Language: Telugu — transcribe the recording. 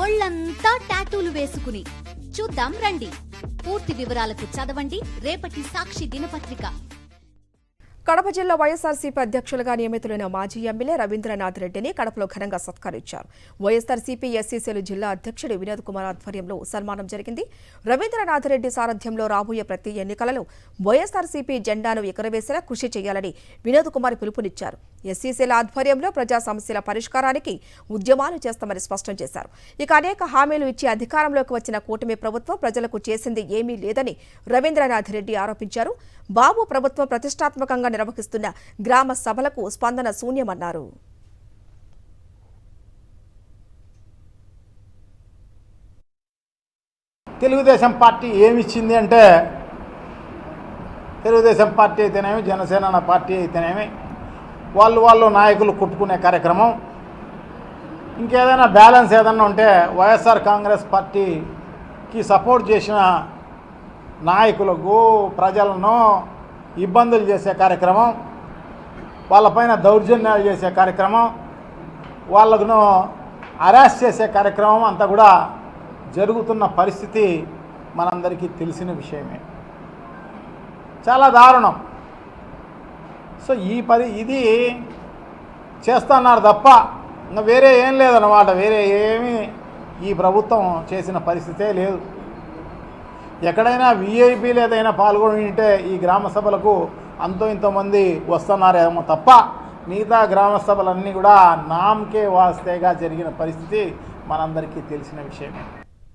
ఒళ్ళంతా టాటూలు వేసుకుని చూద్దాం రండి. పూర్తి వివరాలకు చదవండి రేపటి సాక్షి దినపత్రిక. కడప జిల్లా వైఎస్ఆర్సీపీ అధ్యక్షులుగా నియమితులైన మాజీ ఎమ్మెల్యే రవీంద్రనాథ్ రెడ్డిని కడపలో ఘనంగా సత్కరించారు. వైఎస్ఆర్సీపీ ఎస్సీసీలు జిల్లా అధ్యక్షుడు వినోద్ కుమార్ ఆధ్వర్యంలో సన్మానం జరిగింది. రవీంద్రనాథ్ రెడ్డి సారథ్యంలో రాబోయే ప్రతి ఎన్నికలలో వైఎస్ఆర్సీపీ జెండాను ఎగురవేసేలా కృషి చేయాలని వినోద్ కుమార్ పిలుపునిచ్చారు. ఎస్సీసీల ఆధ్వర్యంలో ప్రజా సమస్యల పరిష్కారానికి ఉద్యమాలు చేస్తామని స్పష్టం చేశారు. ఇక అనేక హామీలు ఇచ్చి అధికారంలోకి వచ్చిన కూటమి ప్రభుత్వం ప్రజలకు చేసింది ఏమీ లేదని రవీంద్రనాథ్ రెడ్డి ఆరోపించారు. బాబు ప్రభుత్వం ప్రతిష్టాత్మకంగా నిర్వహిస్తున్న గ్రామ సభలకు స్పందన శూన్యమన్నారు. తెలుగుదేశం పార్టీ ఏమిచ్చింది అంటే, తెలుగుదేశం పార్టీ అయితేనేమి, జనసేన పార్టీ అయితేనేమి, వాళ్ళు నాయకులు కొట్టుకునే కార్యక్రమం. ఇంకేదైనా బ్యాలెన్స్ ఏదన్నా ఉంటే వైఎస్ఆర్ కాంగ్రెస్ పార్టీకి సపోర్ట్ చేసిన నాయకులకు ప్రజలను ఇబ్బందులు చేసే కార్యక్రమం, వాళ్ళపైన దౌర్జన్యాలు చేసే కార్యక్రమం, వాళ్ళను అరెస్ట్ చేసే కార్యక్రమం అంతా కూడా జరుగుతున్న పరిస్థితి మనందరికీ తెలిసిన విషయమే. చాలా దారుణం. సో ఇది చేస్తున్నారు తప్ప ఇంకా వేరే ఏం లేదన్నమాట. వేరే ఏమీ ఈ ప్రభుత్వం చేసిన పరిస్థితే లేదు. ఎక్కడైనా వీఐపీలు ఏదైనా పాల్గొని ఉంటే ఈ గ్రామ సభలకు అంతో ఇంతోమంది వస్తున్నారేమో తప్ప మిగతా గ్రామ సభలన్నీ కూడా నామకే వాస్తేగా జరిగిన పరిస్థితి మనందరికీ తెలిసిన విషయమే.